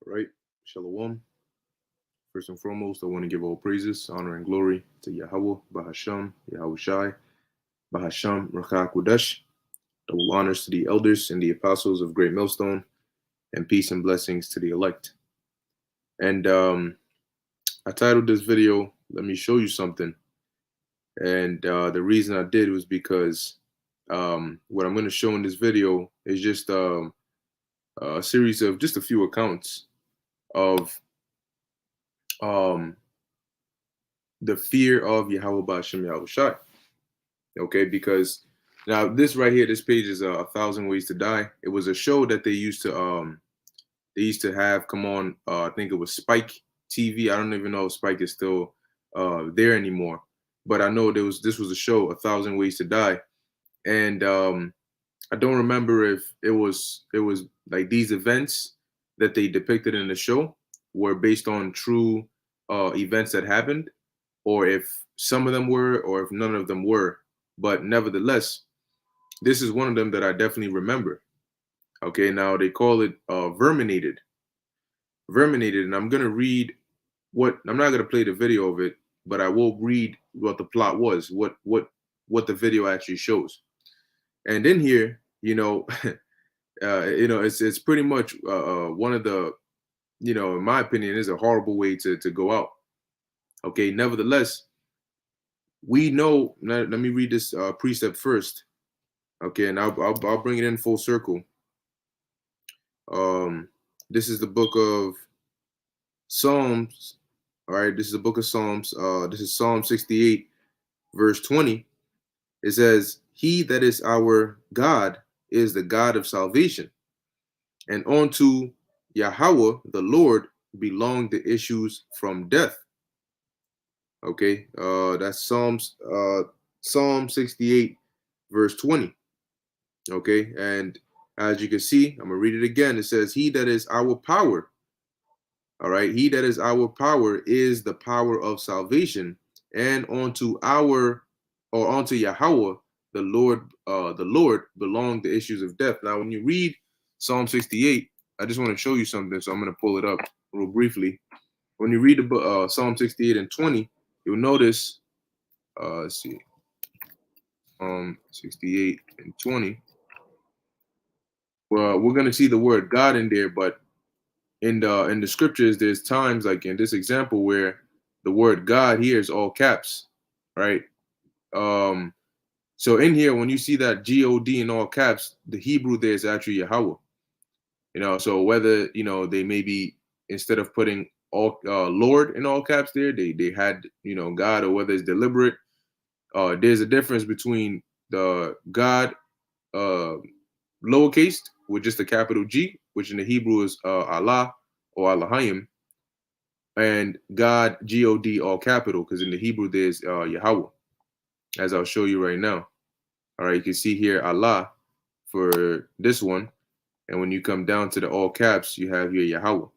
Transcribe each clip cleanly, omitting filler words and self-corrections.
right. Shalom. First and foremost, I want to give all praises, honor, and glory to Yahweh, Bahasham, Yahweh Shai, Bahasham, Rakah Kudash. Double honors to the elders and the apostles of Great Millstone, and peace and blessings to the elect. And I titled this video, Let Me Show You Something. And the reason I did was because what I'm going to show in this video is just a series of just a few accounts of the fear of Yahweh Ba'Shem Yahweh Shai. Okay, because now this right here, this page is a thousand ways to die. It was a show that they used to have come on. I think it was Spike TV. I don't even know if Spike is still there anymore, but I know this was a show, A Thousand Ways to Die, and I don't remember if it was like these events that they depicted in the show were based on true events that happened, or if some of them were, or if none of them were. But nevertheless, this is one of them that I definitely remember. Okay, now they call it Verminated. Verminated, and I'm gonna read I'm not gonna play the video of it, but I will read what the plot was, what the video actually shows. And in here, it's pretty much one of the, in my opinion, is a horrible way to go out. Okay, nevertheless, we know. Let me read this precept first. Okay, and I'll bring it in full circle. This is the book of Psalms. All right, this is the book of Psalms. This is Psalm 68, verse 20. It says, "He that is our God is the God of salvation, and unto Yahweh the Lord belong the issues from death." Okay, that's Psalm 68, verse 20. Okay, and as you can see, I'm gonna read it again. It says, "He that is our power." All right, he that is our power is the power of salvation, and unto Yahweh the Lord belong the issues of death. Now, when you read Psalm 68, I just want to show you something, so I'm going to pull it up real briefly. When you read the Psalm 68 and 20, you'll notice. Let's see, 68 and 20. Well, we're going to see the word God in there, but in the scriptures, there's times like in this example where the word God here is all caps, right? So in here, when you see that G-O-D in all caps, the Hebrew there is actually Yahweh. So whether they may be, instead of putting all Lord in all caps there, they had God, or whether it's deliberate. There's a difference between the God lowercase with just a capital G, which in the Hebrew is Allah or Allahayim, and God, G-O-D, all capital, because in the Hebrew there's Yahweh, as I'll show you right now. All right, you can see here Allah for this one, and when you come down to the all caps, you have here Yahweh.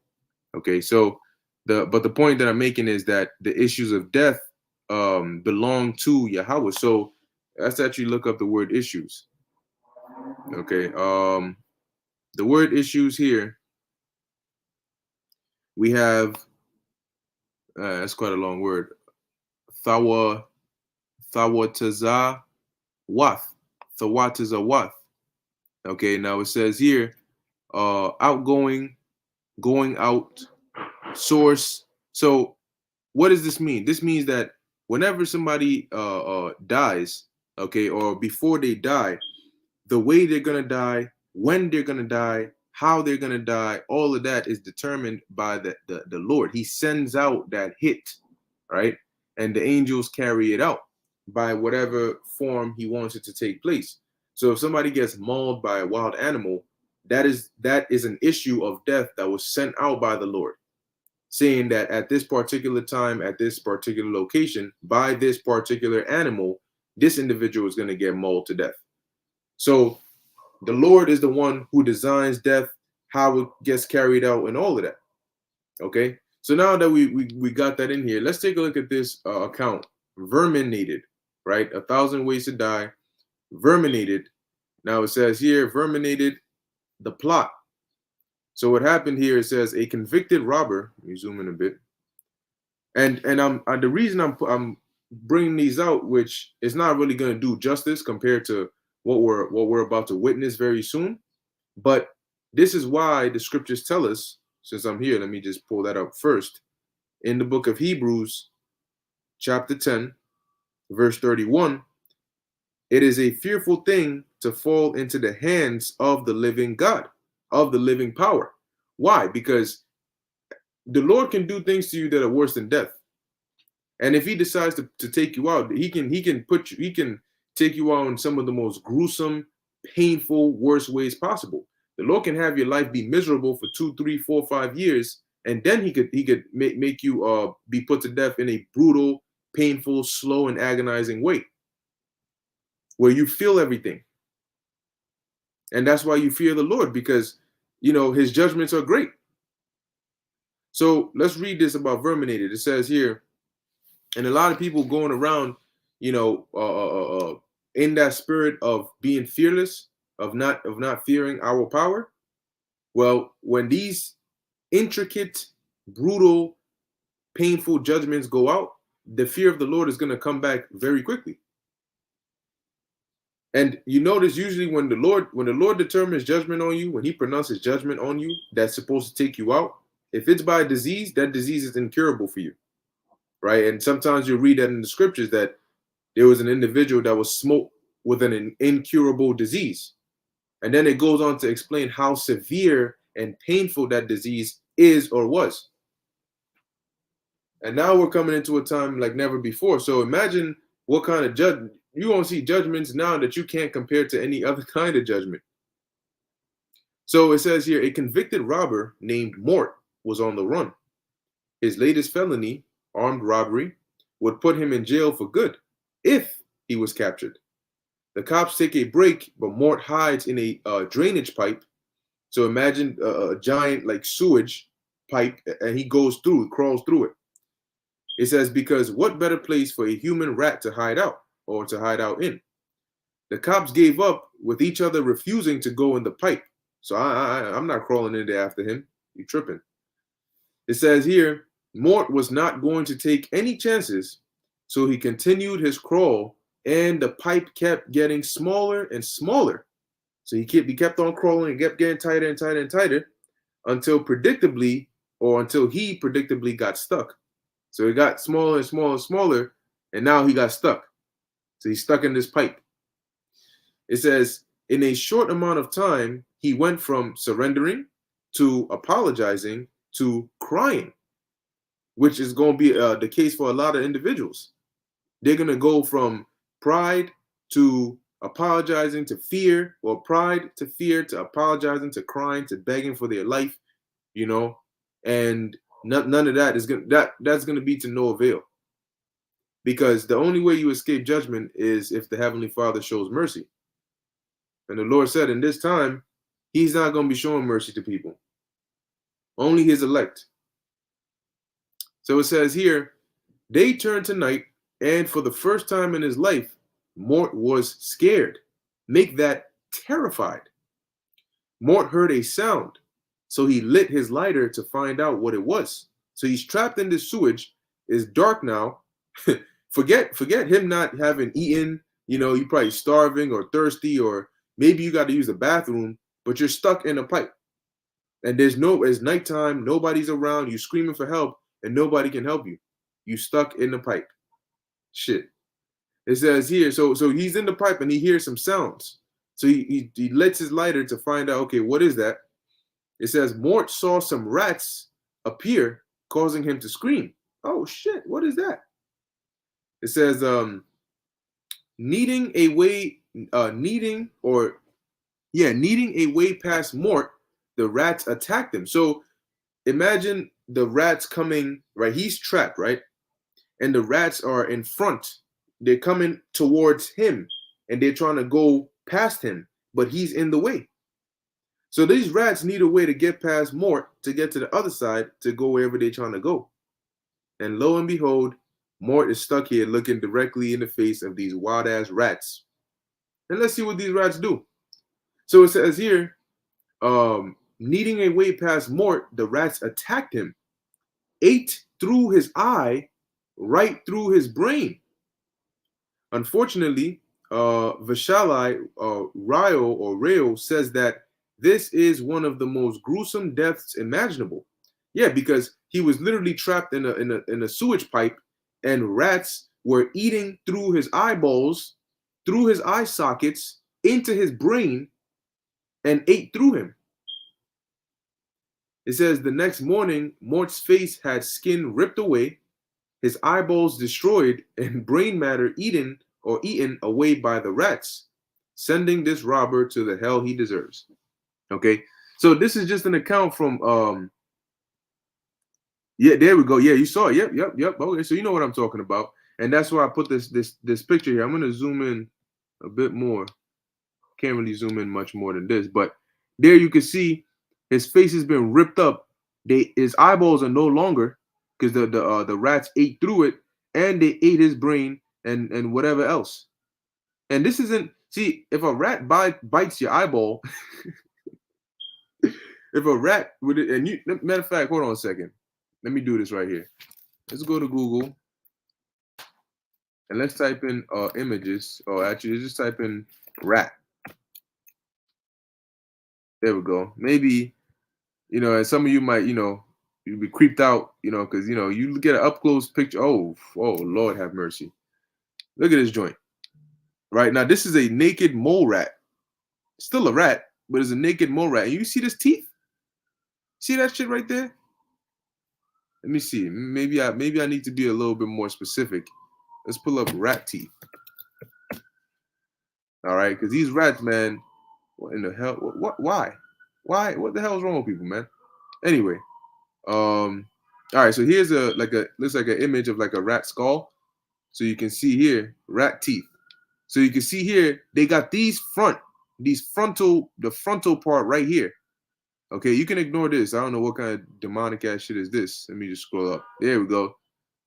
Okay, so the point that I'm making is that the issues of death belong to Yahweh. So let's actually look up the word issues. Okay, the word issues here, we have, that's quite a long word, Thawataza Wath. Thawataza Wath. Okay, now it says here, outgoing, going out, source. So what does this mean? This means that whenever somebody dies, okay, or before they die, the way they're gonna die, when they're gonna die, how they're gonna die, all of that is determined by the Lord. He sends out that hit, right? And the angels carry it out by whatever form he wants it to take place. So if somebody gets mauled by a wild animal, that is an issue of death that was sent out by the Lord, saying that at this particular time, at this particular location, by this particular animal, this individual is going to get mauled to death. So the Lord is the one who designs death, how it gets carried out, and all of that. Okay, so now that we got that in here, let's take a look at this account. Verminated, right? 1,000 Ways to Die. Verminated. Now it says here, verminated, the plot. So what happened here, it says a convicted robber. Let me zoom in a bit. And the reason I'm bringing these out, which is not really going to do justice compared to what we're about to witness very soon, but this is why the scriptures tell us. Since I'm here, let me just pull that up first. In the book of Hebrews, chapter 10, verse 31, it is a fearful thing to fall into the hands of the living God, of the living power. Why? Because the Lord can do things to you that are worse than death. And if he decides to take you out, he can take you out in some of the most gruesome, painful, worst ways possible. The Lord can have your life be miserable for 2, 3, 4, 5 years, and then he could make you be put to death in a brutal, painful, slow, and agonizing way, where you feel everything. And that's why you fear the Lord, because his judgments are great. So let's read this about Verminated. It says here, and a lot of people going around, in that spirit of being fearless, of not fearing our power. Well, when these intricate, brutal, painful judgments go out, the fear of the Lord is going to come back very quickly. And you notice usually when the Lord determines judgment on you, when he pronounces judgment on you, that's supposed to take you out. If it's by a disease, that disease is incurable for you. Right. And sometimes you read that in the scriptures that there was an individual that was smote with an incurable disease. And then it goes on to explain how severe and painful that disease is or was. And now we're coming into a time like never before. So imagine what kind of judgment you're going to see, judgments now that you can't compare to any other kind of judgment. So it says here, a convicted robber named Mort was on the run. His latest felony, armed robbery, would put him in jail for good if he was captured. The cops take a break, but Mort hides in a drainage pipe. So imagine a giant like sewage pipe, and he crawls through it. It says, because what better place for a human rat to hide out in? The cops gave up, with each other refusing to go in the pipe. So I'm not crawling in there after him. You tripping. It says here, Mort was not going to take any chances, so he continued his crawl, and the pipe kept getting smaller and smaller. So he kept on crawling and kept getting tighter and tighter and tighter until he predictably got stuck. So it got smaller and smaller and smaller, and now he got stuck. So he's stuck in this pipe. It says, in a short amount of time, he went from surrendering to apologizing to crying, which is going to be the case for a lot of individuals. They're going to go from pride to apologizing to fear, or pride to fear to apologizing to crying to begging for their life, and none of that is that's going to be to no avail, because the only way you escape judgment is if the Heavenly Father shows mercy. And the Lord said in this time, he's not going to be showing mercy to people, only his elect. So it says here, they turned to night, and for the first time in his life, Mort was scared. Make that terrified. Mort heard a sound, so he lit his lighter to find out what it was. So he's trapped in this sewage. It's dark now. Forget him not having eaten. You're probably starving or thirsty, or maybe you got to use the bathroom, but you're stuck in a pipe. And it's nighttime, nobody's around, you screaming for help, and nobody can help you. You stuck in the pipe. Shit. It says here, so he's in the pipe and he hears some sounds. So he lights his lighter to find out, okay, what is that? It says Mort saw some rats appear, causing him to scream. Oh shit, what is that? It says needing a way past Mort, the rats attacked him. So imagine the rats coming, right? He's trapped, right? And the rats are in front. They're coming towards him, and they're trying to go past him, but he's in the way. So these rats need a way to get past Mort to get to the other side to go wherever they're trying to go. And lo and behold, Mort is stuck here looking directly in the face of these wild-ass rats. And let's see what these rats do. So it says here, Needing a way past Mort, the rats attacked him, ate through his eye, right through his brain. Unfortunately, Vishalai Rayo says that this is one of the most gruesome deaths imaginable. Yeah, because he was literally trapped in a sewage pipe, and rats were eating through his eyeballs, through his eye sockets, into his brain, and ate through him. It says the next morning, Mort's face had skin ripped away, his eyeballs destroyed, and brain matter eaten away by the rats, sending this robber to the hell he deserves. Okay, so this is just an account from yeah, there we go. Yeah, you saw it. Yep. Okay, so you know what I'm talking about, and that's why I put this picture here. I'm gonna zoom in a bit more. Can't really zoom in much more than this, but there you can see his face has been ripped up. His eyeballs are no longer, because the rats ate through it, and they ate his brain and whatever else. And this isn't, see, if a rat bites your eyeball, if a rat would, and you, matter of fact, hold on a second. Let me do this right here. Let's go to Google and let's type in images. Or actually, just type in rat. There we go. Maybe, and some of you might, you'd be creeped out, because, you get an up close picture. Oh, Lord have mercy. Look at this joint. Right now, this is a naked mole rat. Still a rat, but it's a naked mole rat. And you see this teeth? See that shit right there? Let me see. Maybe I need to be a little bit more specific. Let's pull up rat teeth. All right, because these rats, man, what in the hell? What? Why? What the hell is wrong with people, man? Anyway, all right. So here's looks like an image of like a rat skull. So you can see here rat teeth. So you can see here they got the frontal part right here. Okay, you can ignore this. I don't know what kind of demonic ass shit is this. Let me just scroll up. There we go.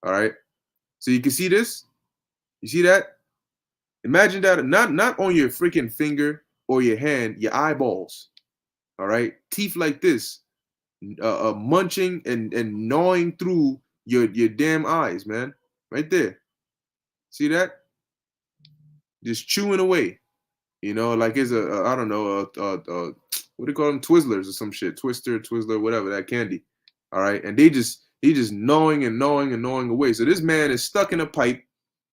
All right. So you can see this. You see that? Imagine that not on your freaking finger or your hand, your eyeballs. All right, teeth like this, munching and gnawing through your damn eyes, man. Right there. See that? Just chewing away. Like it's I don't know, what do you call them? Twizzlers or some shit. Twizzler, whatever, that candy. All right. And he just gnawing and gnawing and gnawing away. So this man is stuck in a pipe,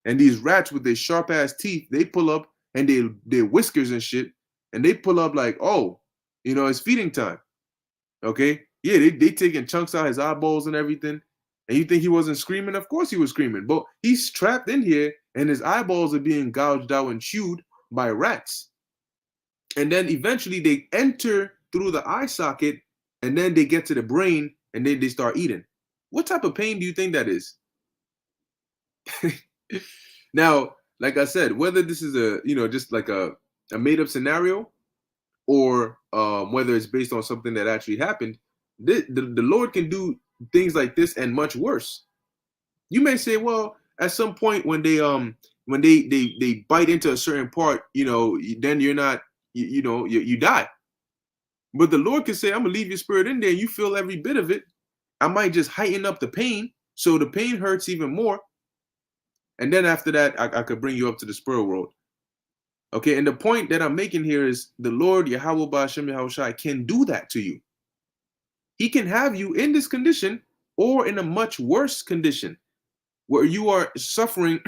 and these rats with their sharp ass teeth, they pull up, and their whiskers and shit, and they pull up like, oh, it's feeding time. Okay. Yeah, they taking chunks out his eyeballs and everything. And you think he wasn't screaming? Of course he was screaming. But he's trapped in here, and his eyeballs are being gouged out and chewed by rats. And then eventually they enter through the eye socket, and then they get to the brain, and then they start eating. What type of pain do you think that is? Now, like I said, whether this is just like a made-up scenario, or whether it's based on something that actually happened, the Lord can do things like this and much worse. You may say, well, at some point when they bite into a certain part, then you're not, you die. But the Lord can say, I'm gonna leave your spirit in there, and you feel every bit of it. I might just heighten up the pain, so the pain hurts even more. And then after that, I could bring you up to the spirit world. Okay, and the point that I'm making here is the Lord, Yahweh Ba'ashem Yahushai, can do that to you. He can have you in this condition or in a much worse condition where you are suffering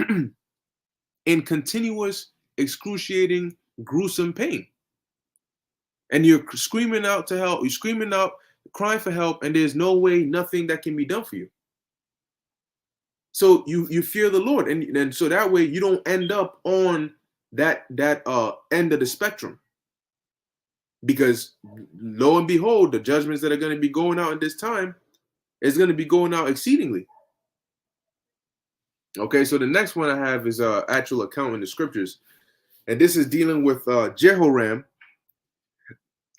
in continuous, excruciating, gruesome pain. And you're screaming out to help, you're screaming out, crying for help, and there's no way, nothing that can be done for you. So you fear the Lord, and so that way you don't end up on that end of the spectrum. Because lo and behold, the judgments that are going to be going out in this time is going to be going out exceedingly. Okay, so the next one I have is actual account in the scriptures. And this is dealing with Jehoram.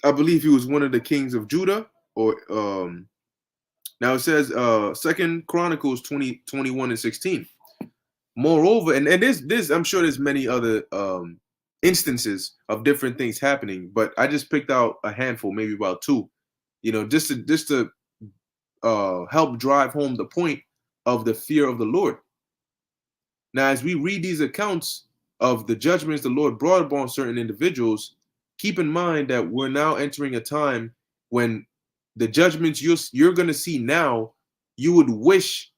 I believe he was one of the kings of Judah. Or now it says 2nd Chronicles 20:21 and 16. Moreover, and there's I'm sure there's many other instances of different things happening, but I just picked out a handful, maybe about two. just to help drive home the point of the fear of the Lord. Now, as we read these accounts of the judgments the Lord brought upon certain individuals, keep in mind that we're now entering a time when the judgments you're going to see now, you would wish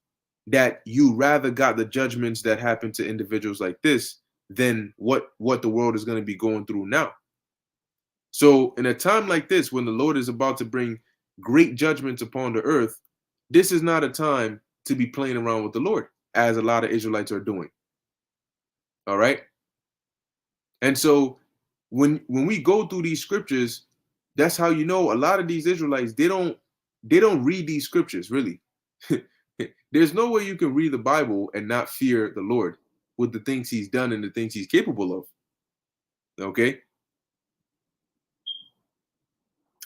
that you rather got the judgments that happen to individuals like this than what the world is going to be going through now. So in a time like this, when the Lord is about to bring great judgments upon the earth, this is not a time to be playing around with the Lord, as a lot of Israelites are doing. All right. And so when we go through these scriptures, that's how you know a lot of these Israelites, they don't read these scriptures really. There's no way you can read the Bible and not fear the Lord with the things he's done and the things he's capable of. Okay.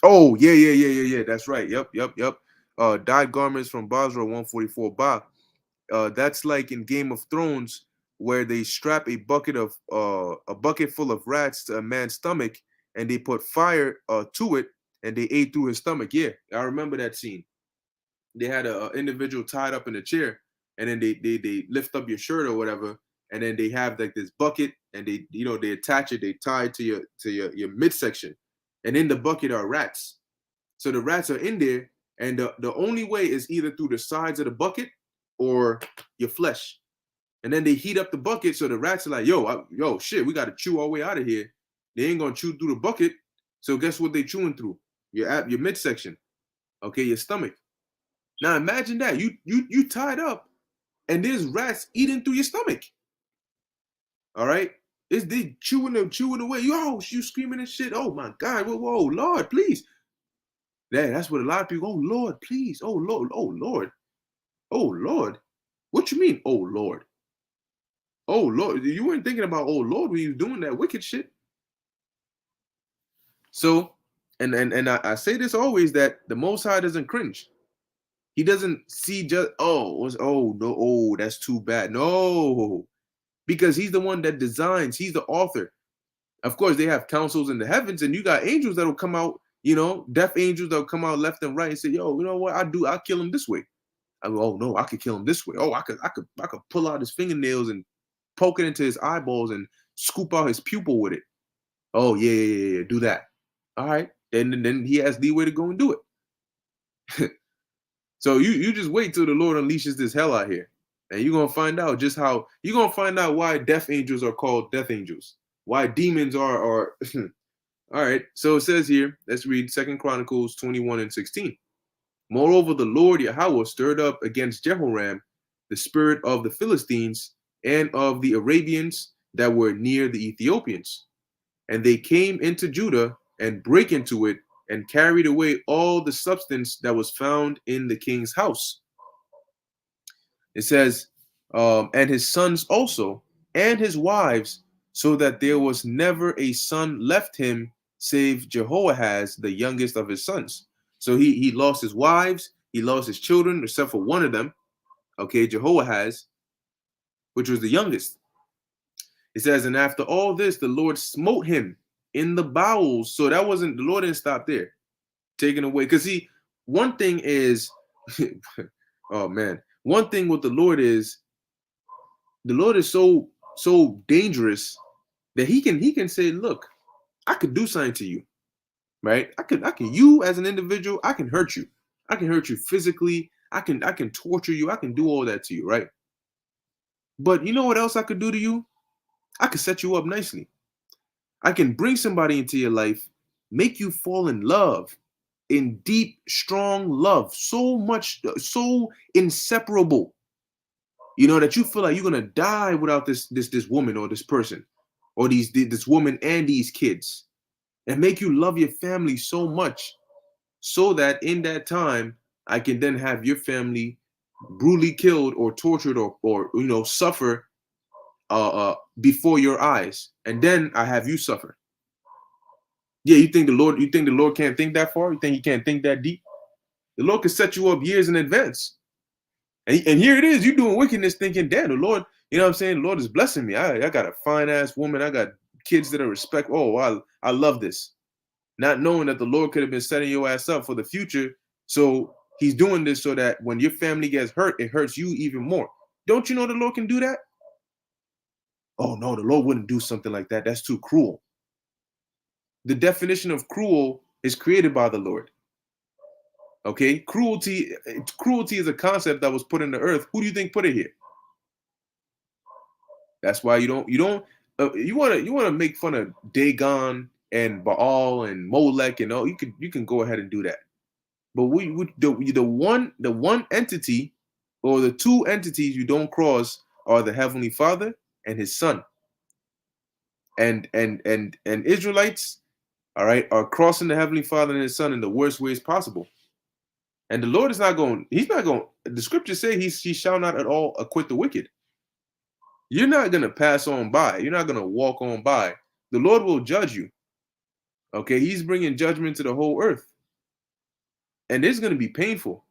Oh, yeah. That's right. Yep. Dyed garments from Basra 144 Ba. That's like in Game of Thrones, where they strap a bucket full of rats to a man's stomach, and they put fire to it, and they ate through his stomach. Yeah, I remember that scene. They had a individual tied up in a chair, and then they lift up your shirt or whatever, and then they have like this bucket, and they attach it, they tie it to your midsection, and in the bucket are rats. So the rats are in there, and the only way is either through the sides of the bucket or your flesh. And then they heat up the bucket, so the rats are like, yo, shit, we got to chew our way out of here. They ain't gonna chew through the bucket. So guess what they chewing through? Your midsection, okay, your stomach. Now imagine that you tied up, and there's rats eating through your stomach. All right, it's they chewing away. Yo, you screaming and shit. Oh my God, whoa, Lord, please. That's what a lot of people. Oh Lord, please. Oh Lord, oh Lord, oh Lord. What you mean, oh Lord? Oh Lord, you weren't thinking about oh Lord when you were doing that wicked shit. So, and I say this always, that the Most High doesn't cringe. He doesn't see just that's too bad. No, because he's the one that designs. He's the author. Of course, they have councils in the heavens, and you got angels that'll come out. Deaf angels that'll come out left and right and say, "Yo, you know what? I'll kill him this way." I go, "Oh no, I could kill him this way. Oh, I could pull out his fingernails and poke it into his eyeballs and scoop out his pupil with it. Oh yeah, do that. All right, then he has leeway to go and do it." So you just wait till the Lord unleashes this hell out here, and you're gonna find out why death angels are called death angels, why demons are all right. So it says here, let's read 2 Chronicles 21:16. Moreover, the Lord Yahweh stirred up against Jehoram the spirit of the Philistines and of the Arabians that were near the Ethiopians, and they came into Judah and break into it and carried away all the substance that was found in the king's house. It says, and his sons also, and his wives, so that there was never a son left him save Jehoahaz, the youngest of his sons. So he lost his wives, he lost his children, except for one of them, okay, Jehoahaz, which was the youngest. It says, and after all this, the Lord smote him in the bowels. So the Lord didn't stop there, taken away. Because one thing is, oh man, one thing with the Lord is so dangerous that he can say, look, I could do something to you, right? I can you as an individual, I can hurt you. I can hurt you physically. I can torture you. I can do all that to you, right? But you know what else I could do to you? I could set you up nicely. I can bring somebody into your life, make you fall in love, in deep, strong love, so inseparable, that you feel like you're gonna die without this woman or this person, or this woman and these kids, and make you love your family so much, so that in that time I can then have your family brutally killed or tortured or suffer before your eyes, and then I have you suffer. Yeah, you think the Lord can't think that far? You think he can't think that deep? The Lord can set you up years in advance. And here it is, you doing wickedness thinking, damn, the Lord, you know what I'm saying? The Lord is blessing me. I got a fine ass woman. I got kids that I respect. Oh, I love this. not knowing that the Lord could have been setting your ass up for the future. So he's doing this so that when your family gets hurt, it hurts you even more. Don't you know the Lord can do that? Oh no, the Lord wouldn't do something like that. That's too cruel. The definition of cruel is created by the Lord. Okay, cruelty is a concept that was put in the earth. Who do you think put it here? That's why you want to make fun of Dagon and Baal and Molech and all. You can go ahead and do that. But the one entity or the two entities you don't cross are the Heavenly Father and His Son. And Israelites, all right, are crossing the Heavenly Father and His Son in the worst ways possible. And the Lord is not going. He's not going. The Scriptures say He shall not at all acquit the wicked. You're not going to pass on by. You're not going to walk on by. The Lord will judge you. Okay, He's bringing judgment to the whole earth. And it's going to be painful.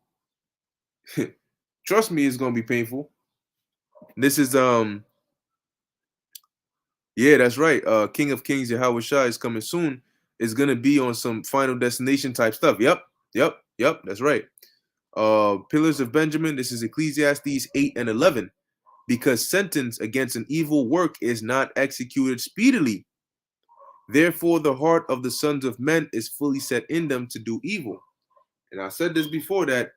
Trust me, it's going to be painful. This is yeah, that's right. King of Kings Yahweh Shai is coming soon. It's going to be on some Final Destination type stuff. Yep, that's right. Pillars of Benjamin, this is Ecclesiastes 8 and 11. Because sentence against an evil work is not executed speedily. Therefore, the heart of the sons of men is fully set in them to do evil. And I said this before that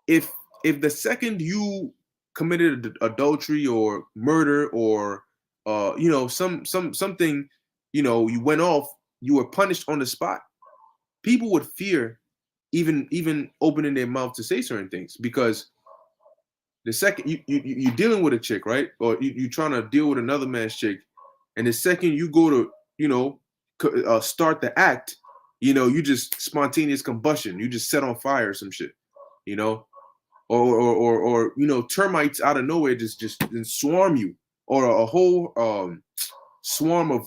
if the second you committed adultery or murder or something, you went off, you were punished on the spot, people would fear even opening their mouth to say certain things, because the second you're dealing with a chick, right? Or you're trying to deal with another man's chick, and the second you go to, start the act, you just spontaneous combustion. You just set on fire or some shit, or termites out of nowhere just swarm you, or a whole swarm of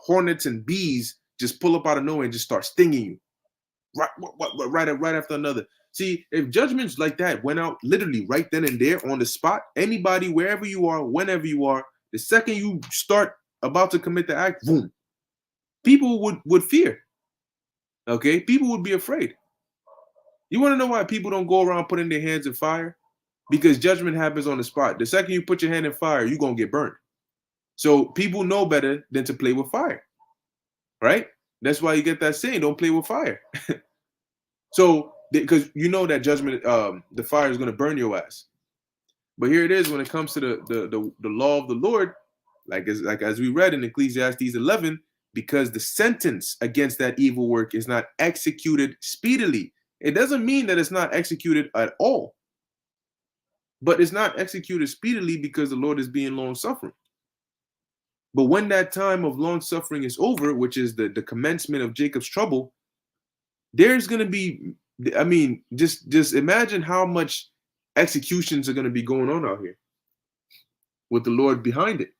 hornets and bees just pull up out of nowhere and just start stinging you, right after another. See, if judgments like that went out literally right then and there on the spot, anybody, wherever you are, whenever you are, the second you start about to commit the act, boom, people would fear. Okay, people would be afraid. You want to know why people don't go around putting their hands in fire? Because judgment happens on the spot. The second you put your hand in fire, you're going to get burned. So people know better than to play with fire, right? That's why you get that saying, don't play with fire. So, because you know that judgment, the fire is going to burn your ass. But here it is when it comes to the law of the Lord, like as we read in Ecclesiastes 11, because the sentence against that evil work is not executed speedily. It doesn't mean that it's not executed at all. But it's not executed speedily because the Lord is being long-suffering. But when that time of long-suffering is over, which is the commencement of Jacob's trouble, there's going to be, I mean, just imagine how much executions are going to be going on out here with the Lord behind it.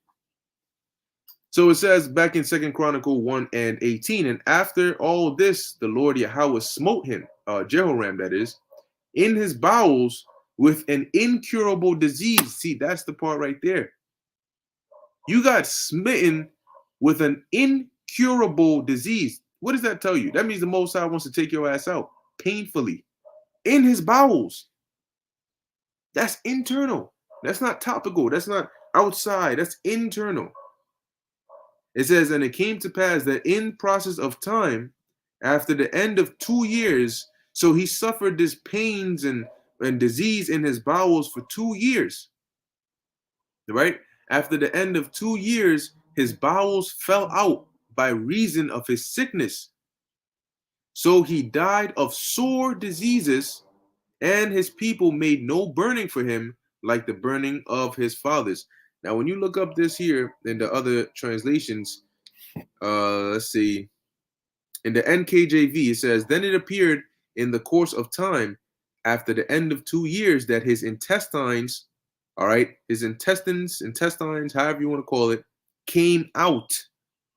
So it says back in 2 Chronicle 1 and 18, and after all this, the Lord Yahweh smote him, Jehoram that is, in his bowels with an incurable disease. See, that's the part right there. You got smitten with an incurable disease. What does that tell you? That means the Most High wants to take your ass out painfully in his bowels. That's internal. That's not topical. That's not outside. That's internal. It says, and it came to pass that in process of time, after the end of 2 years, so he suffered this pains and disease in his bowels for 2 years. Right? After the end of 2 years, his bowels fell out by reason of his sickness. So he died of sore diseases, and his people made no burning for him like the burning of his fathers. Now, when you look up this here in the other translations, let's see. In the NKJV, it says, then it appeared in the course of time, after the end of 2 years, that his intestines, all right, his intestines, however you want to call it, came out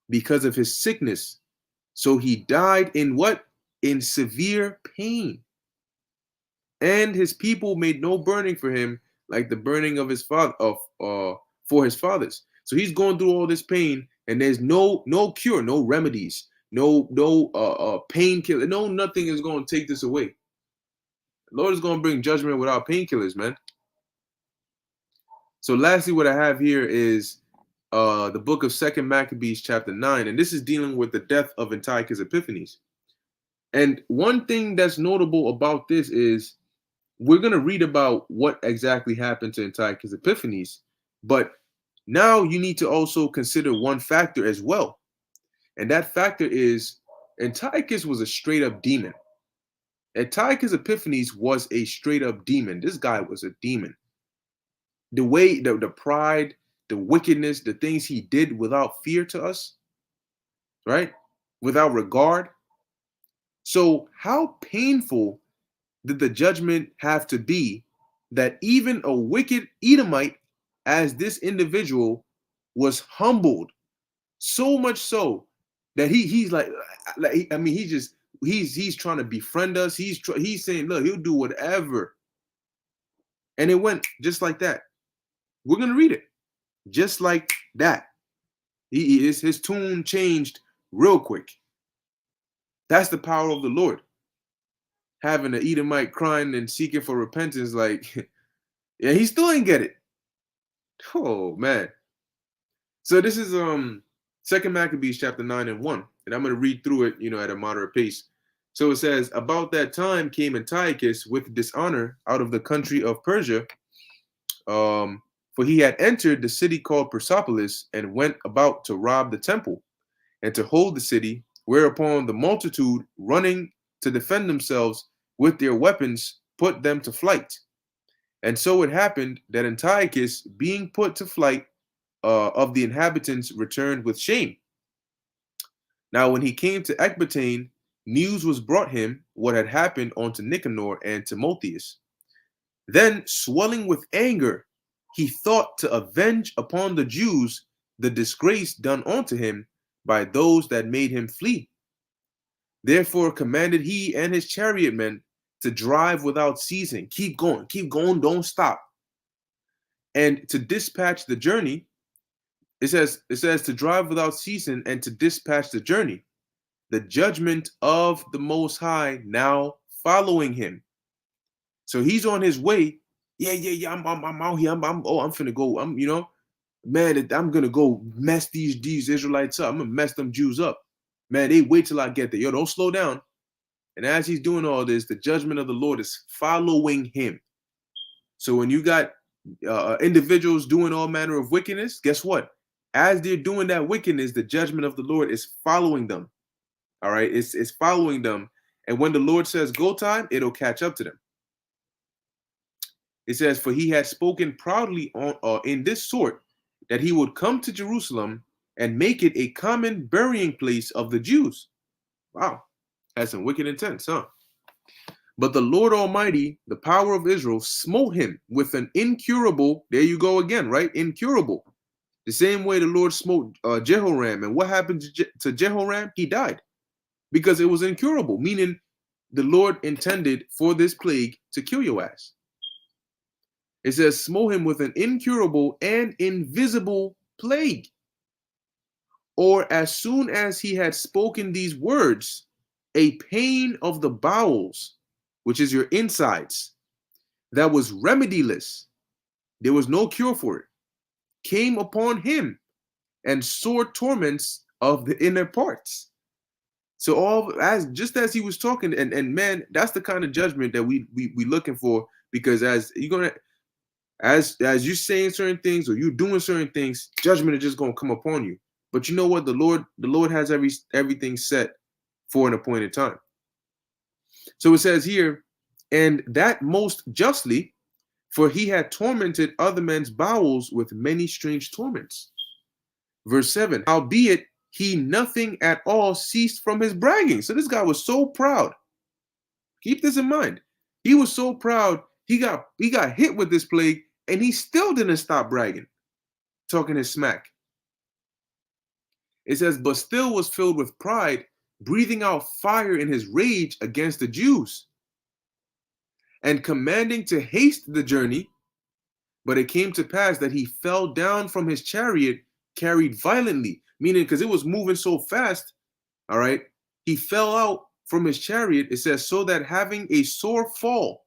because of his sickness. So he died in what? In severe pain. And his people made no burning for him like the burning of his father for his fathers. So he's going through all this pain, and there's no cure, no remedies, no painkiller, no nothing is going to take this away. The Lord is going to bring judgment without painkillers, man. So lastly, what I have here is the book of Second Maccabees, chapter 9, and this is dealing with the death of Antiochus Epiphanes. And one thing that's notable about this is we're going to read about what exactly happened to Antiochus Epiphanes, but now you need to also consider one factor as well. And that factor is Antiochus was a straight up demon. Antiochus Epiphanes was a straight up demon. This guy was a demon. The way, the pride, the wickedness, the things he did without fear to us, right? Without regard. So how painful did the judgment have to be that even a wicked Edomite as this individual was humbled so much so that he's like I mean, he's trying to befriend us. He's saying, look, he'll do whatever. And it went just like that. We're going to read it just like that. His tune changed real quick. That's the power of the Lord. Having an Edomite crying and seeking for repentance, like, yeah, he still ain't get it. Oh man. So this is Second Maccabees chapter 9 and 1, and I'm going to read through it, at a moderate pace. So it says, about that time came Antiochus with dishonor out of the country of Persia, for he had entered the city called Persepolis and went about to rob the temple and to hold the city, whereupon the multitude, running to defend themselves with their weapons, put them to flight. And so it happened that Antiochus, being put to flight of the inhabitants, returned with shame. Now when he came to Ecbatane, news was brought him what had happened unto Nicanor and Timotheus. Then, swelling with anger, he thought to avenge upon the Jews the disgrace done unto him by those that made him flee. Therefore commanded he and his chariot men to drive without ceasing. Keep going, don't stop. And to dispatch the journey, it says to drive without ceasing and to dispatch the journey. The judgment of the Most High now following him. So he's on his way. Yeah. I'm out here. I'm finna go. Man, I'm gonna go mess these Israelites up. I'm gonna mess them Jews up. Man, they wait till I get there. Yo, don't slow down. And as he's doing all this, the judgment of the Lord is following him. So when you got individuals doing all manner of wickedness, guess what? As they're doing that wickedness, the judgment of the Lord is following them. All right, it's following them. And when the Lord says go time, it'll catch up to them. It says, for he had spoken proudly in this sort, that he would come to Jerusalem and make it a common burying place of the Jews. Wow, that's some wicked intents, huh? But the Lord Almighty, the power of Israel, smote him with an incurable, there you go again, right? Incurable. The same way the Lord smote Jehoram. And what happened to Jehoram? He died because it was incurable, meaning the Lord intended for this plague to kill your ass. It says, smote him with an incurable and invisible plague. Or as soon as he had spoken these words, a pain of the bowels, which is your insides, that was remediless, there was no cure for it, came upon him, and sore torments of the inner parts. So just as he was talking, and man, that's the kind of judgment that we looking for, because as you're you're saying certain things or you're doing certain things, judgment is just gonna come upon you. But you know what? The Lord has everything set for an appointed time. So it says here, and that most justly, for he had tormented other men's bowels with many strange torments. Verse 7, howbeit he nothing at all ceased from his bragging. So this guy was so proud. Keep this in mind. He was so proud. He got hit with this plague, and he still didn't stop bragging, talking his smack. It says, but still was filled with pride, breathing out fire in his rage against the Jews, and commanding to haste the journey. But it came to pass that he fell down from his chariot, carried violently, meaning because it was moving so fast All right. He fell out from his chariot. It says, so that having a sore fall,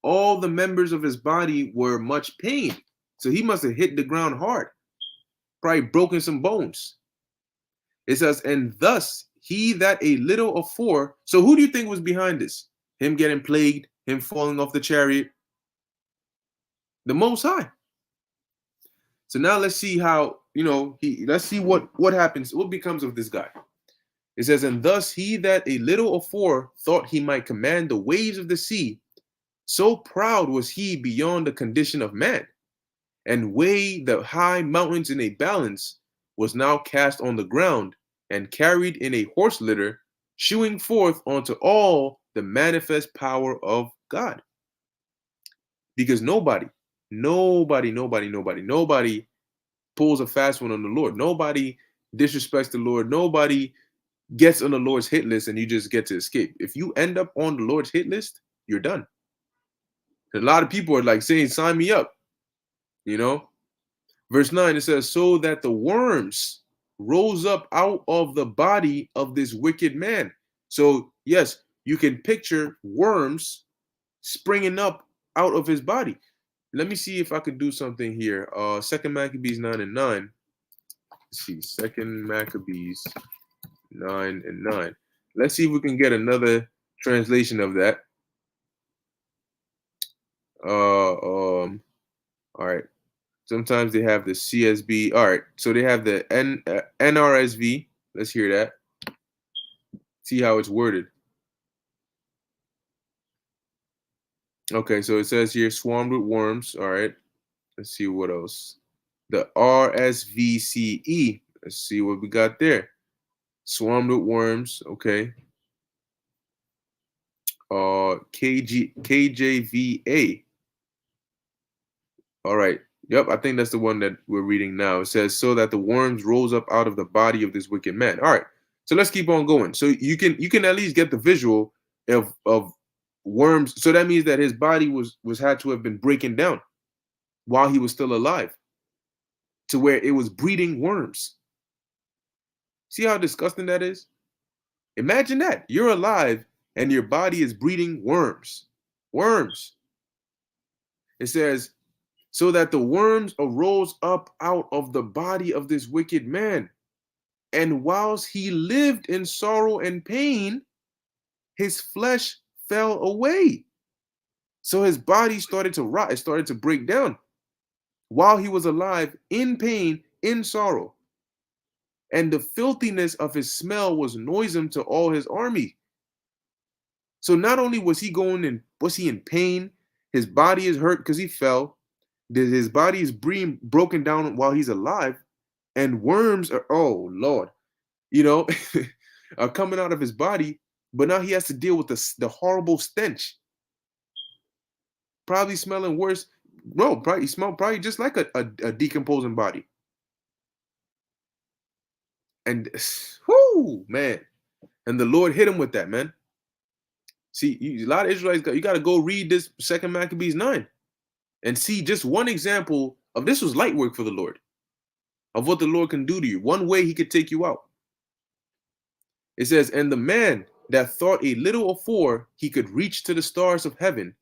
all the members of his body were much pained. So he must have hit the ground hard, probably broken some bones. It says, and thus he that a little afore. So who do you think was behind this? Him getting plagued, him falling off the chariot? The Most High. So now let's see how, let's see what happens, what becomes of this guy. It says, and thus he that a little afore thought he might command the waves of the sea, so proud was he beyond the condition of man, and weigh the high mountains in a balance, was now cast on the ground, and carried in a horse litter, shewing forth unto all the manifest power of God. Because nobody pulls a fast one on the Lord. Nobody disrespects the Lord. Nobody gets on the Lord's hit list and you just get to escape. If you end up on the Lord's hit list, you're done. A lot of people are like saying, sign me up. Verse 9, it says, so that the worms rose up out of the body of this wicked man. So yes, you can picture worms springing up out of his body. Let me see if I could do something here. 2 Maccabees 9 and 9. Let's see, 2 Maccabees 9 and 9. Let's see if we can get another translation of that. All right. Sometimes they have the CSB. All right. So they have the NRSV. Let's hear that. See how it's worded. Okay, so it says here, swarmed with worms. All right. Let's see what else. The RSVCE. Let's see what we got there. Swarmed with worms. Okay. KJVA. All right. Yep, I think that's the one that we're reading now. It says, so that the worms rose up out of the body of this wicked man. All right. So let's keep on going. So you can at least get the visual of worms. So that means that his body was had to have been breaking down while he was still alive, to where it was breeding worms. See how disgusting that is? Imagine that. You're alive and your body is breeding worms. Worms. It says, so that the worms arose up out of the body of this wicked man. And whilst he lived in sorrow and pain, his flesh fell away. So his body started to rot. It started to break down while he was alive, in pain, in sorrow. And the filthiness of his smell was noisome to all his army. So not only was he in pain, his body is hurt because he fell. His body is broken down while he's alive, and worms are, oh Lord, are coming out of his body. But now he has to deal with the horrible stench. Probably smelling worse. No, probably smelled just like a decomposing body. And whoo, man. And the Lord hit him with that, man. See, a lot of Israelites, you got to go read this 2 Maccabees 9 and see just one example of this was light work for the Lord, of what the Lord can do to you. One way he could take you out. It says, and the man that thought a little afore he could reach to the stars of heaven,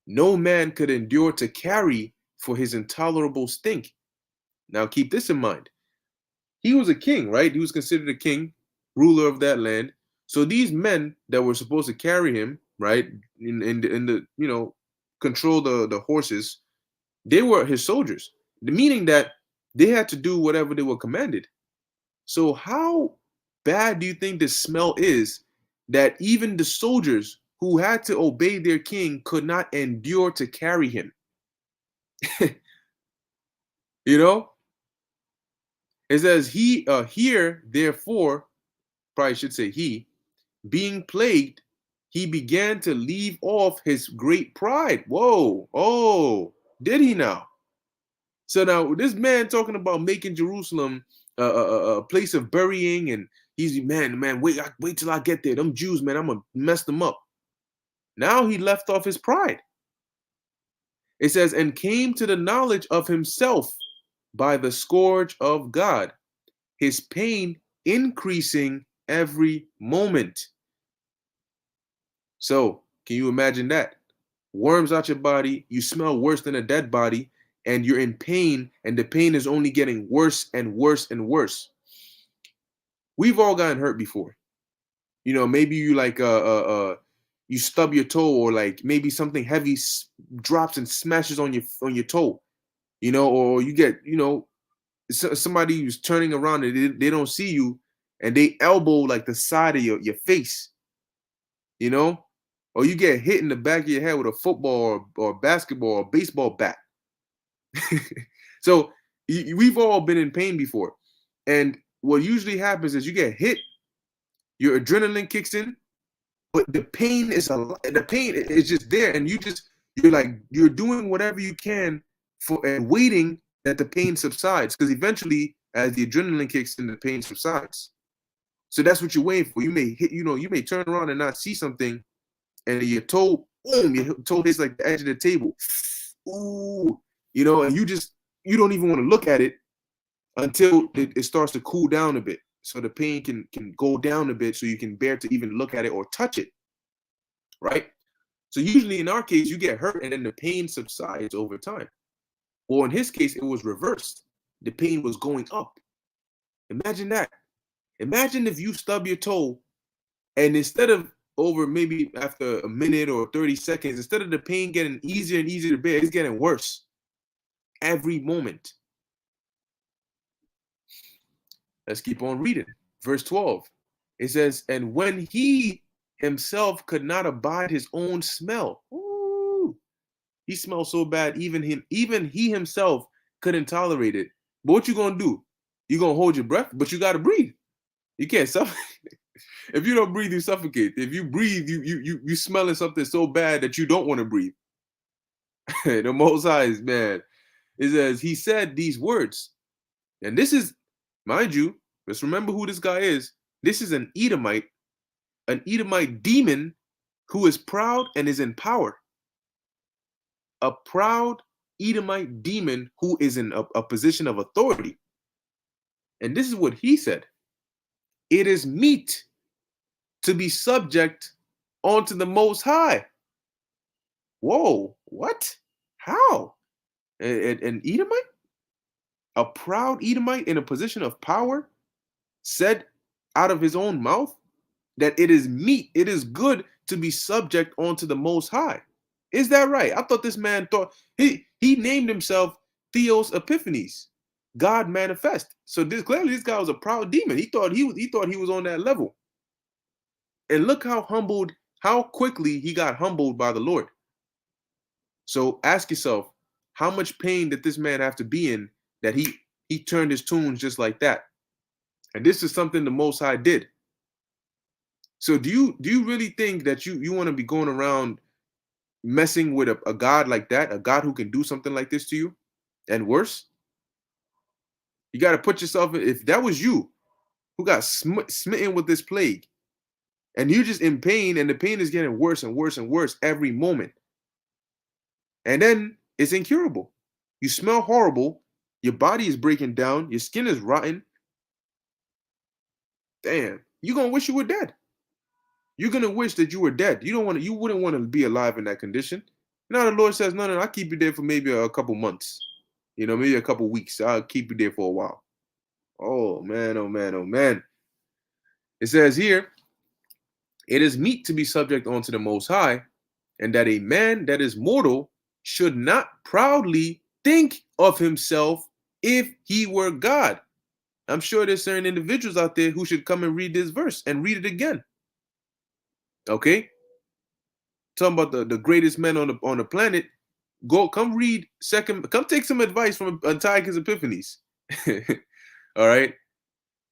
no man could endure to carry for his intolerable stink. Now keep this in mind. He was a king, right? He was considered a king, ruler of that land. So these men that were supposed to carry him, right, in the control the horses, they were his soldiers, meaning that they had to do whatever they were commanded. So how bad do you think the smell is that even the soldiers who had to obey their king could not endure to carry him? It says here, therefore, probably should say he, being plagued, he began to leave off his great pride. Whoa, oh, did he now? So now this man talking about making Jerusalem a place of burying, and he's man, wait till I get there. Them Jews, man, I'm gonna mess them up. Now he left off his pride. It says, and came to the knowledge of himself by the scourge of God, his pain increasing every moment. So, can you imagine that? Worms out your body, you smell worse than a dead body, and you're in pain, and the pain is only getting worse and worse and worse. We've all gotten hurt before. Maybe you you stub your toe, or like maybe something heavy drops and smashes on your toe, or you get, somebody who's turning around and they don't see you, and they elbow like the side of your face, you know, or you get hit in the back of your head with a football or basketball or baseball bat. So we've all been in pain before. And what usually happens is you get hit, your adrenaline kicks in, but the pain is just there, and you're doing whatever you can for and waiting that the pain subsides, because eventually, as the adrenaline kicks in, the pain subsides. So that's what you're waiting for. You may hit, you may turn around and not see something, and your toe, boom, your toe hits like the edge of the table. Ooh, and you don't even want to look at it until it starts to cool down a bit, so the pain can go down a bit, so you can bear to even look at it or touch it, right? So usually in our case, you get hurt and then the pain subsides over time. Or in his case, it was reversed. The pain was going up. Imagine that. Imagine if you stub your toe, and instead of over maybe after a minute or 30 seconds, instead of the pain getting easier and easier to bear, it's getting worse every moment. Let's keep on reading. Verse 12. It says, and when he himself could not abide his own smell. Ooh, he smelled so bad, even he himself couldn't tolerate it. But what you gonna do? You're gonna hold your breath, but you gotta breathe. You can't suffocate. If you don't breathe, you suffocate. If you breathe, you smelling something so bad that you don't want to breathe. The Most High is, man. It says he said these words, and this is, mind you, let's remember who this guy is. This is an Edomite demon who is proud and is in power. A proud Edomite demon who is in a position of authority. And this is what he said. It is meet to be subject unto the Most High. Whoa, what? How? An Edomite? A proud Edomite in a position of power said out of his own mouth that it is meet, it is good to be subject unto the Most High. Is that right? I thought this man thought he named himself Theos Epiphanes, God manifest. So clearly this guy was a proud demon. He thought he was on that level. And look how quickly he got humbled by the Lord. So ask yourself, how much pain did this man have to be in that he turned his tunes just like that? And this is something the Most High did. So do you really think that you want to be going around messing with a God like that, a God who can do something like this to you and worse? You got to put yourself in, if that was you who got smitten with this plague, and you're just in pain, and the pain is getting worse and worse and worse every moment, and then it's incurable. You smell horrible, your body is breaking down, your skin is rotten. Damn, you're gonna wish you were dead. You're gonna wish that you were dead. You wouldn't want to be alive in that condition. Now the Lord says, no, I'll keep you there for maybe a couple months, maybe a couple weeks. I'll keep you there for a while. Oh man, oh man, oh man. It says here, it is meet to be subject unto the Most High, and that a man that is mortal should not proudly think of himself if he were God. I'm sure there's certain individuals out there who should come and read this verse and read it again. Okay? Talking about the greatest men on the planet. Come take some advice from Antiochus Epiphanes. All right?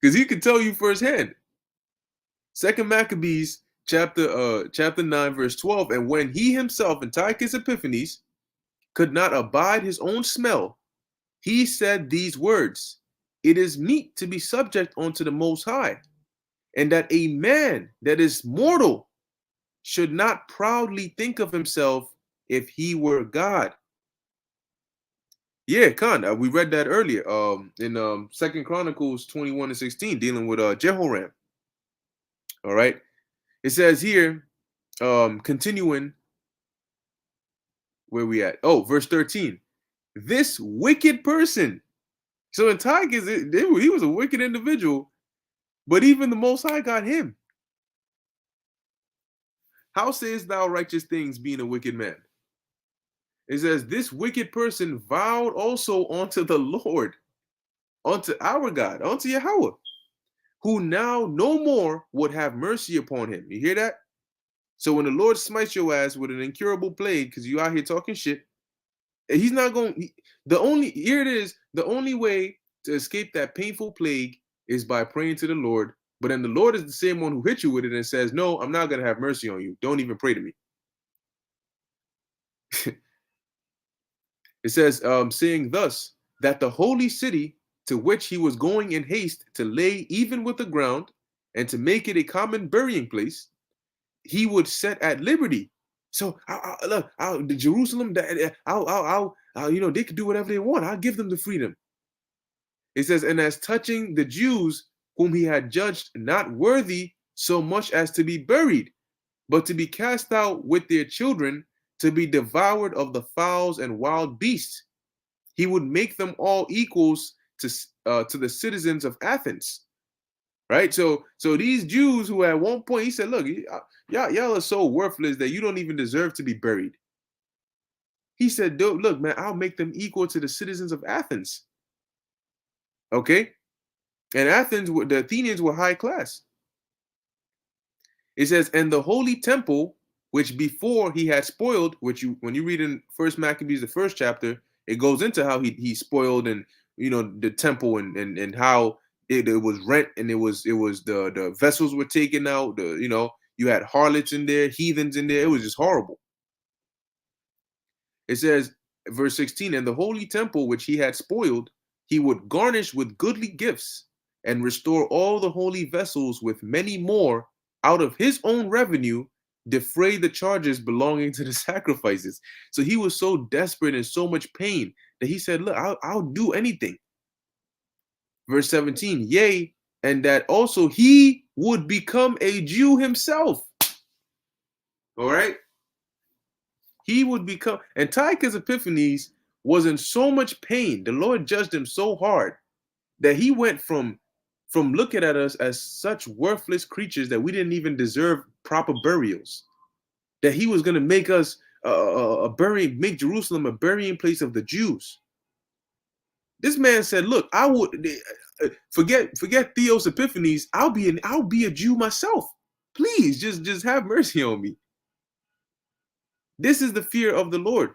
Because he could tell you firsthand. 2 Maccabees chapter 9, verse 12. And when he himself, Antiochus Epiphanes, could not abide his own smell, he said these words, it is meet to be subject unto the Most High, and that a man that is mortal should not proudly think of himself if he were God. Yeah, Khan, we read that earlier in 2 Chronicles 21 and 16, dealing with Jehoram. All right. It says here, continuing, where we at? Oh, verse 13. This wicked person. So Antiochus, he was a wicked individual, but even the Most High got him. How sayest thou righteous things, being a wicked man? It says, this wicked person vowed also unto the Lord, unto our God, unto Yahweh, who now no more would have mercy upon him. You hear that? So when the Lord smites your ass with an incurable plague because you out here talking shit, he's not going. Here it is. The only way to escape that painful plague is by praying to the Lord. But then the Lord is the same one who hit you with it and says, "No, I'm not going to have mercy on you. Don't even pray to me." It says, saying thus that the holy city to which he was going in haste to lay even with the ground and to make it a common burying place, he would set at liberty. So look, the Jerusalem, they could do whatever they want. I'll give them the freedom. It says, and as touching the Jews whom he had judged not worthy so much as to be buried, but to be cast out with their children, to be devoured of the fowls and wild beasts, he would make them all equals to the citizens of Athens. Right, so these Jews who at one point he said, "Look, y'all are so worthless that you don't even deserve to be buried." He said, "Look, man, I'll make them equal to the citizens of Athens." Okay, and Athens, the Athenians were high class. It says, "And the holy temple, which before he had spoiled," which when you read in First Maccabees, the first chapter, it goes into how he spoiled and the temple and how it was rent and it was the vessels were taken out. You had harlots in there, heathens in there. It was just horrible. It says, verse 16, "And the holy temple which he had spoiled, he would garnish with goodly gifts and restore all the holy vessels with many more out of his own revenue, defray the charges belonging to the sacrifices." So he was so desperate and so much pain that he said, "Look, I'll do anything." Verse 17, "Yea, and that also he would become a Jew himself." All right. He would become, Antiochus Epiphanes was in so much pain. The Lord judged him so hard that he went from looking at us as such worthless creatures that we didn't even deserve proper burials, that he was going to make us make Jerusalem a burying place of the Jews. This man said, "Look, I would forget Theos Epiphanes. I'll be a Jew myself. Please, just have mercy on me." This is the fear of the Lord.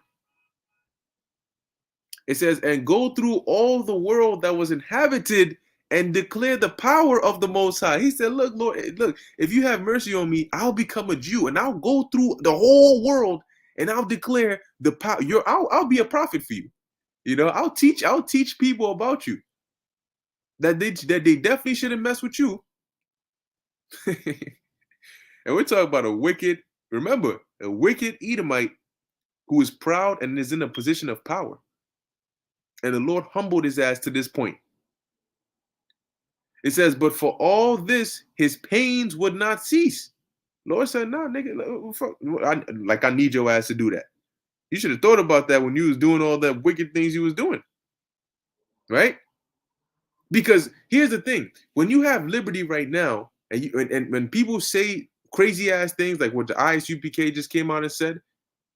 It says, "And go through all the world that was inhabited and declare the power of the Most High." He said, "Look, Lord, look, if you have mercy on me, I'll become a Jew and I'll go through the whole world and I'll declare the power. I'll be a prophet for you. I'll teach people about you that they definitely shouldn't mess with you." And we're talking about remember, a wicked Edomite who is proud and is in a position of power. And the Lord humbled his ass to this point. It says, "But for all this, his pains would not cease." Lord said, "Nah, nigga, I need your ass to do that. You should have thought about that when you was doing all the wicked things you was doing." Right? Because here's the thing. When you have liberty right now, and when people say crazy ass things like what the ISUPK just came out and said,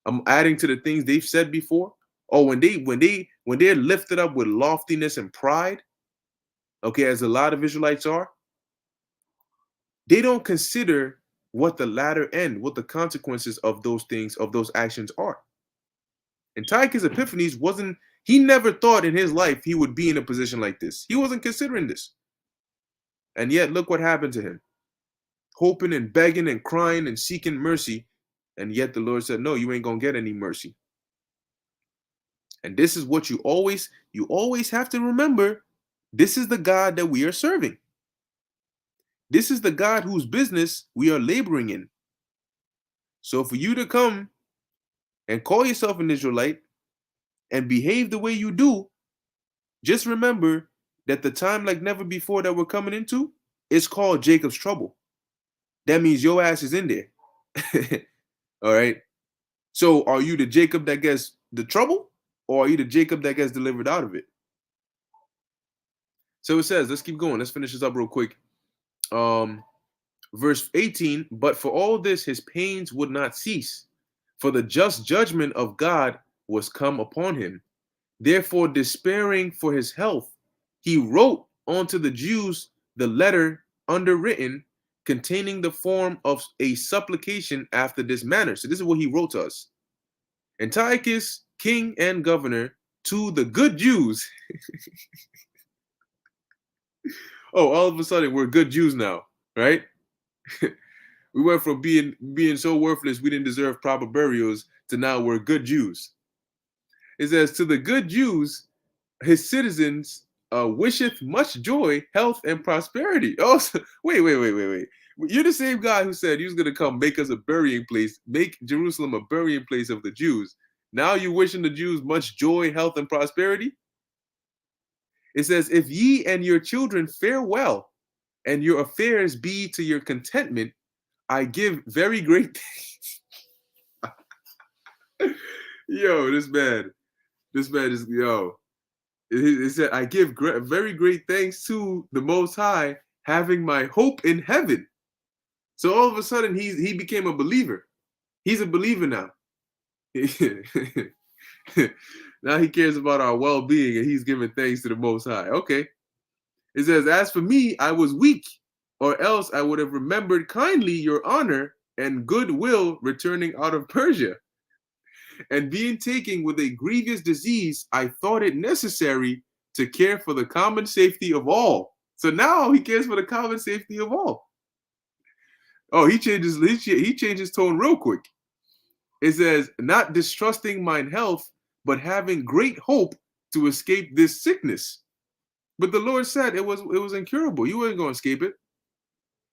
I'm adding to the things they've said before. Or when they're lifted up with loftiness and pride, okay, as a lot of Israelites are, they don't consider what the latter end, what the consequences of those things, of those actions are. Antiochus Epiphanes he never thought in his life he would be in a position like this. He wasn't considering this. And yet, look what happened to him. Hoping and begging and crying and seeking mercy. And yet the Lord said, "No, you ain't going to get any mercy." And this is what you always have to remember. This is the God that we are serving. This is the God whose business we are laboring in. So for you to come and call yourself an Israelite and behave the way you do, just remember that the time like never before that we're coming into is called Jacob's trouble. that means your ass is in there. All right. So are you the Jacob that gets the trouble, or are you the Jacob that gets delivered out of it? So it says, let's keep going. Let's finish this up real quick. Verse 18, but for all this his pains would not cease, for the just judgment of God was come upon him. Therefore, despairing for his health, he wrote unto the Jews the letter underwritten, containing the form of a supplication after this manner. So this is what he wrote to us. Antiochus, king and governor, to the good Jews. Oh, all of a sudden we're good Jews now, right? We went from being so worthless we didn't deserve proper burials to now we're good Jews. It says, to the good Jews, his citizens wisheth much joy, health, and prosperity. Oh, so, wait. You're the same guy who said he was going to come make us a burying place, make Jerusalem a burying place of the Jews. Now you wishing the Jews much joy, health, and prosperity? It says, if ye and your children fare well, and your affairs be to your contentment, I give very great Yo, this man is, yo. It said, I give very great thanks to the Most High, having my hope in heaven. So all of a sudden, he became a believer. He's a believer now. Now he cares about our well-being, and he's giving thanks to the Most High. Okay. It says, as for me, I was weak, or else I would have remembered kindly your honor and goodwill returning out of Persia. And being taken with a grievous disease, I thought it necessary to care for the common safety of all. So now he cares for the common safety of all. Oh, he changes tone real quick. It says, not distrusting mine health, but having great hope to escape this sickness. But the Lord said it was incurable. You weren't going to escape it.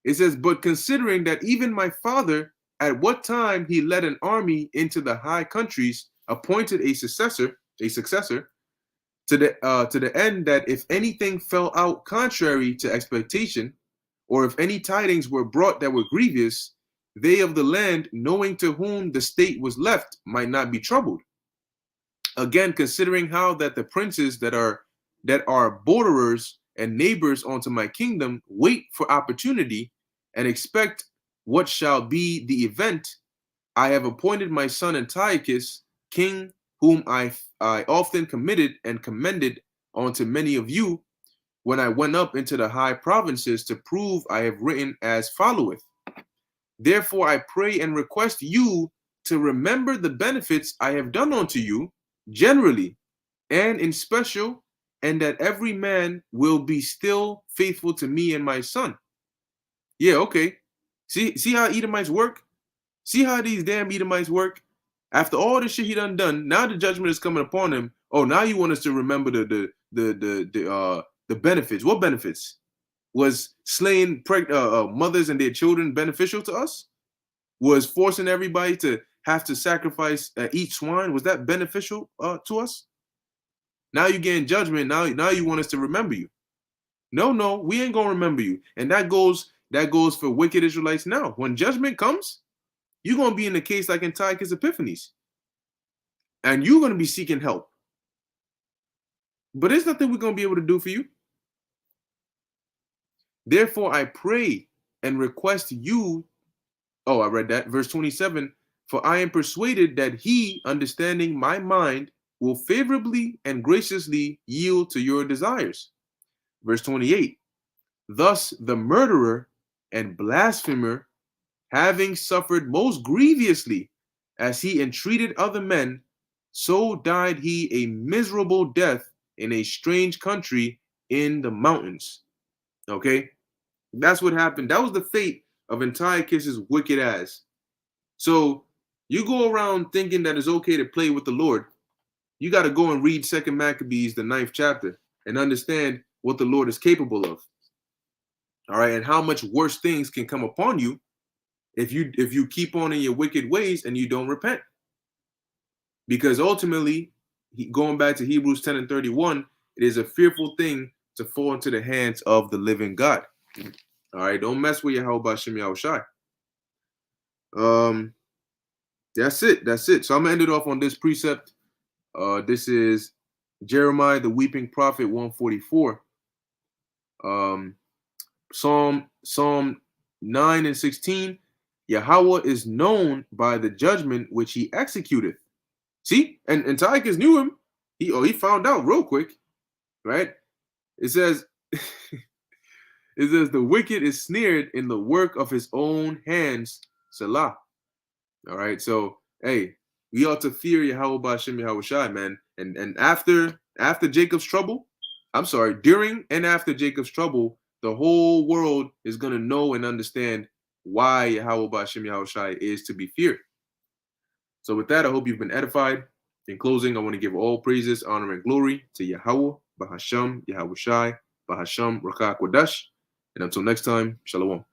It says, but considering that even my father, at what time he led an army into the high countries, appointed a successor, to the end that if anything fell out contrary to expectation, or if any tidings were brought that were grievous, they of the land, knowing to whom the state was left, might not be troubled. Again, considering how that the princes that are borderers and neighbors unto my kingdom wait for opportunity and expect what shall be the event, I have appointed my son Antiochus, king, whom I often committed and commended unto many of you, when I went up into the high provinces to prove I have written as followeth. Therefore I pray and request you to remember the benefits I have done unto you generally and in special, and that every man will be still faithful to me and my son. Yeah, okay. See how Edomites work? See how these damn Edomites work? After all the shit he done, now the judgment is coming upon him. Oh, now you want us to remember the benefits. What benefits? Was slaying mothers and their children beneficial to us? Was forcing everybody to have to sacrifice each swine? Was that beneficial to us? Now you're getting judgment. Now you want us to remember you. No, we ain't gonna remember you. And that goes for wicked Israelites now. When judgment comes, you're gonna be in the case like Antiochus Epiphanes. And you're gonna be seeking help. But there's nothing we're gonna be able to do for you. Therefore, I pray and request you. Oh, I read that. Verse 27. For I am persuaded that he, understanding my mind, will favorably and graciously yield to your desires. Verse 28. Thus the murderer and blasphemer, having suffered most grievously as he entreated other men, so died he a miserable death in a strange country in the mountains. Okay, that's what happened. That was the fate of Antiochus's wicked ass. So you go around thinking that it's okay to play with the Lord. You got to go and read 2 Maccabees, the 9th chapter, and understand what the Lord is capable of. All right, and how much worse things can come upon you if you keep on in your wicked ways and you don't repent. Because ultimately, going back to Hebrews 10 and 31, it is a fearful thing to fall into the hands of the living God. All right, don't mess with Yahweh Shem Yahushai. That's it. That's it. So I'm gonna end it off on this precept. This is Jeremiah the Weeping Prophet 144. Psalm 9 and 16. Yahweh is known by the judgment which he executeth. See, and Antiochus knew him. He found out real quick, right? It says, it says the wicked is snared in the work of his own hands, Selah. All right, so hey, we ought to fear Yahweh Ba'Shem Yahweh Shai, man. And after Jacob's trouble, I'm sorry, during and after Jacob's trouble, the whole world is gonna know and understand why Yahweh Ba'Shem Yahweh Shai is to be feared. So with that, I hope you've been edified. In closing, I want to give all praises, honor, and glory to Yahweh, Bahasham, Yahweh Shai, Bahasham, Rakak Wadash. And until next time, Shalom.